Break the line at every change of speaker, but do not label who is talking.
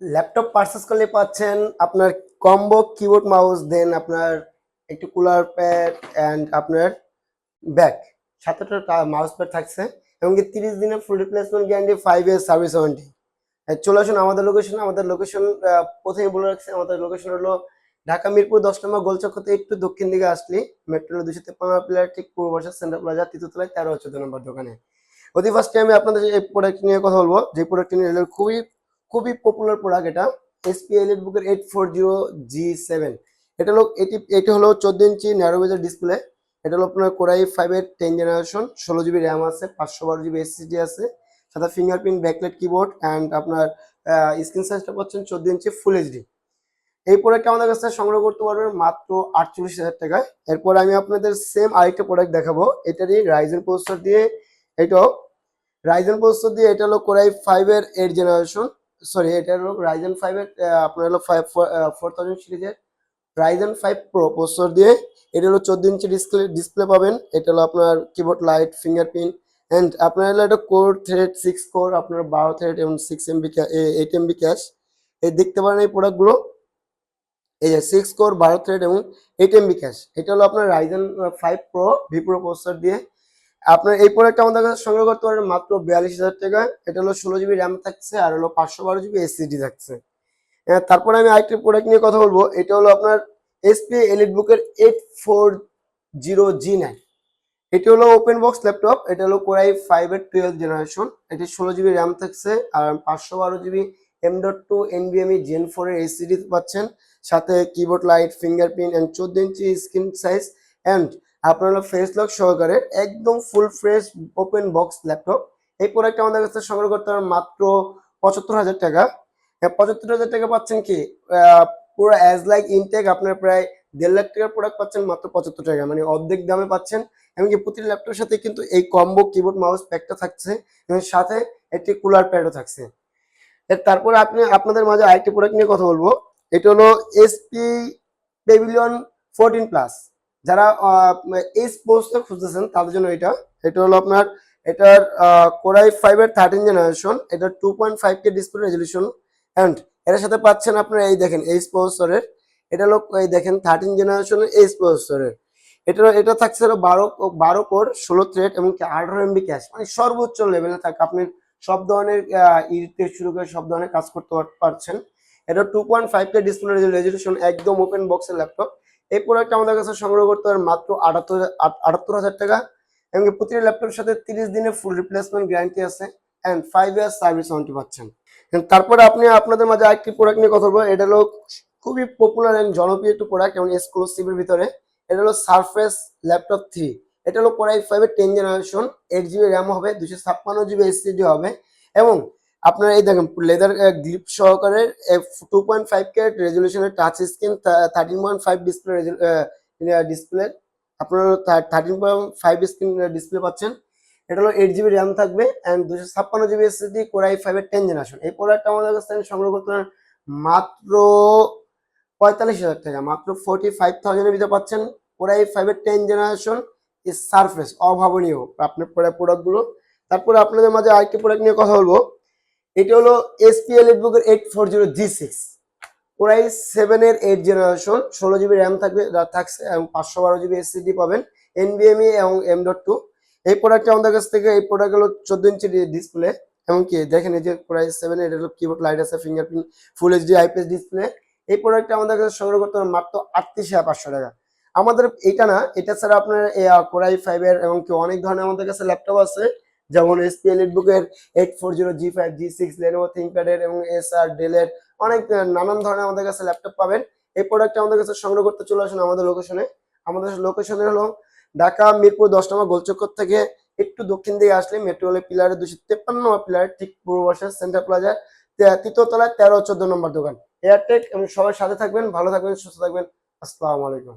Laptop purchase করলে পাচ্ছেন আপনার কম্বো কিবোর্ড মাউস, দেন আপনার একটু কুলার প্যাড অ্যান্ড আপনার ব্যাক, সাথে মাউস প্যাড থাকছে এবং কি 30 দিনের ফুল replacement guarantee, 5 year service warranty. চলে আসুন আমাদের লোকেশন প্রথমে বলে রাখছি, আমাদের লোকেশন হলো ঢাকা মিরপুর 10 নম্বর গোলচক্কর থেকে একটু দক্ষিণ দিকে আসলে মেট্রো 253 প্লেয়ার ঠিক পূর্ব পাশে সেন্টার প্লাজা তৃতীয়তলায় 13 ও 14 নম্বর দোকানে। অতি ফার্স্টে আমি আপনাদের এই প্রোডাক্ট নিয়ে কথা বলবো, যে প্রোডাক্ট নিয়ে খুবই খুবই পপুলার প্রোডাক্ট। এটা এসপি এলিট বুকের 840G7। এটি হলো 14 ইঞ্চি ন্যারো বেজের ডিসপ্লে। এটা হলো আপনার কোরাই 5-এর 10 জেনারেশন, 16 জিবি র্যাম আছে, 512 জিবি এসএসডি আছে, সাথে ফিঙ্গারপ্রিন্ট ব্যাকলাইট কিবোর্ড অ্যান্ড আপনার স্ক্রিন সাইজটা পাচ্ছেন 14 ইঞ্চি ফুল এইচডি। এই প্রোডাক্ট আমাদের কাছে সংগ্রহ করতে পারবেন মাত্র 48,000 টাকায়। এরপর আমি আপনাদের সেম আরেকটা প্রোডাক্ট দেখাবো, এটারই রাইজেন প্রসেসর দিয়ে। এটাও রাইজেন প্রসেসর দিয়ে, এটা হলো কোরাই 5-এর 8 জেনারেশন, সরি এটা হলো রাইজেন 5-এর আপনার হলো 4000 সিরিজের রাইজেন 5 প্রো প্রসেসর দিয়ে। এটা হলো 14 ইঞ্চি ডিসপ্লে পাবেন। এটা হলো আপনার কিবোর্ড লাইট, ফিঙ্গারপ্রিন্ট অ্যান্ড আপনার হলো এটা কোর থ্রেড 6 কোর, আপনার 12 থ্রেড এবং 6 MB 8 MB ক্যাশ। এই দেখতে পারেন এই প্রোডাক্টগুলো, এই যে 6 কোর 12 থ্রেড এবং 8 MB ক্যাশ। এটা হলো আপনার Ryzen 5 pro V pro processor দিয়ে। আপনার এই প্রোডাক্টটা আমাদের কাছে সংগ্রহ করতে পারেন মাত্র 42,000 টাকায়। এটা হলো 16 জিবি র্যাম থাকছে আর হলো 512 জিবি এসএসডি থাকছে। তারপরে আমি আরেকটি প্রোডাক্ট নিয়ে কথা বলবো, এটা হলো আপনার এসপি এলিট বুকের 840G9। এটি হলো ওপেন বক্স ল্যাপটপ। এটা হলো কোরাই 5-এর 12 জেনারেশন। এটি 16 জিবি র্যাম থাকছে আর 512 জিবি M.2 NVMe Gen 4 এর এসএসডি পাচ্ছেন, সাথে keyboard light, fingerprint and 14 inch screen size and আপনার হলো ফেস লক সহকারে একদম full fresh open box laptop. এই প্রোডাক্টটা আমাদের কাছে সংগ্রহ করতে হবে মাত্র 75,000 টাকা। 75,000 টাকা পাচ্ছেন কি পুরো অ্যাজ লাইক ইনটেক আপনার প্রায় 1.5 লাখ টাকার প্রোডাক্ট পাচ্ছেন মাত্র 75 টাকা, মানে অর্ধেক দামে পাচ্ছেন। এমনকি প্রতিটি ল্যাপটপের সাথে কিন্তু এই কম্বো কিবোর্ড মাউস প্যাকটা থাকছে এবং সাথে একটি কুলার প্যাডও থাকছে। তারপরে আপনাদের মাঝে আরেকটি প্রোডাক্ট নিয়ে কথা বলবো, এটা হলো এসপি পেভিলিয়ন 14 প্লাস। যারা এই স্পোর্টসটা খুঁজতেছেন তাদের জন্য এটা হলো আপনার এটার কোরাই 5-এর 13 জেনারেশন। এটা 2.5K ডিসপ্লে রেজলিউশন অ্যান্ড এটার সাথে পাচ্ছেন আপনার এই দেখেন এইচ প্রসেসরের। এটা হলো এই দেখেন 13 জেনারেশনের এইচ প্রসেসরের। এটা থাকছে হলো 12 কোর 16 থ্রেড এবং 18 MB ক্যাশ, মানে সর্বোচ্চ লেভেলে থাকে। আপনি সব ধরনের ইডিট শুরু করে সব ধরনের কাজ করতে পারছেন। এটা 2.5K ডিসপ্লে রেজলিউশন, একদম ওপেন বক্সের ল্যাপটপ। এই প্রোডাক্ট আমাদের কাছে সংগ্রহ করতে পারেন মাত্র 78,000 টাকা এবং প্রতিটি ল্যাপটপের সাথে 30 দিনের ফুল রিপ্লেসমেন্ট গ্যারান্টি আছে অ্যান্ড 5 ইয়ার সার্ভিস ওয়ারেন্টি পাচ্ছেন। তারপরে আপনাদের মাঝে আরেকটি প্রোডাক্ট নিয়ে কথা বলবো, এটা হলো খুবই পপুলার এবং জনপ্রিয় একটি প্রোডাক্ট এবং এক্সক্লুসিভের ভিতরে। এটা হলো সারফেস ল্যাপটপ 3। এটা হলো কোরাই 5-এর 10 জেনারেশন, 8 জিবি র্যাম হবে, 256 জিবি এসএসডি হবে এবং আপনার এই দেখেন লেদার গ্লিপ সহকারে 2.5K রেজলিউশনের টাচ স্ক্রিন, 13.5 ডিসপ্লে আপনার 13.5 স্ক্রিন ডিসপ্লে পাচ্ছেন। এটা হলো 8 জিবি র্যাম থাকবে অ্যান্ড 256 জিবি এসএসডি, কোরাই 5-এর 10 জেনারেশন। এই প্রোডাক্টটা আমাদের কাছ থেকে সংগ্রহ করতে পারেন মাত্র 45,000 টাকা, মাত্র 45,000 এর ভিতরে পাচ্ছেন কোরাই 5-এর 10 জেনারেশন সারফেস, অভাবনীয় আপনার প্রোডাক্টগুলো। তারপরে আপনাদের মাঝে আরেকটি প্রোডাক্ট নিয়ে কথা বলবো, এটা হলো এসপি এলিট বুকের 840G6, কোরাই 7-এর 8 জেনারেশন, 16 জিবি র্যাম থাকছে এবং 512 জিবি এসএসডি পাবেন, NVMe এবং M.2। এই প্রোডাক্টটা আমাদের কাছ থেকে, এই প্রোডাক্ট হলো 14 ইঞ্চি ডিসপ্লে এমনকি দেখেন এই যে কোরাই 7-এর এটা হলো কিবোর্ড লাইট আছে, fingerprint, full HD IPS display. এই প্রোডাক্টটা আমাদের কাছে সংগ্রহ করতে হবে মাত্র 38,500 টাকা। আমাদের এটা না, এটা ছাড়া আপনার কোরাই 5-এর এবং কি অনেক ধরনের আমাদের কাছে ল্যাপটপ আছে, যেমন এসপি এলিট বুকের 840G5, G6, লেনোভো থিংকপ্যাডের এবং এসআর ডেলের অনেক নানান ধরনের আমাদের কাছে ল্যাপটপ পাবেন। এই প্রোডাক্টটা আমাদের কাছে সংগ্রহ করতে চলে আসুন আমাদের লোকেশনে। আমাদের লোকেশনে হলো ঢাকা মিরপুর 10 নম্বর গোলচক্কর থেকে একটু দক্ষিণ দিকে আসলে মেট্রো রেলের পিলারের 253 নম্বর পিলারের ঠিক পূর্ব পাশে সেন্টার প্লাজা তৃতীয় তলায় 13 ও 14 নম্বর দোকান এয়ারটেক। এবং সবার সাথে থাকবেন, ভালো থাকবেন, সুস্থ থাকবেন। আসসালামু আলাইকুম।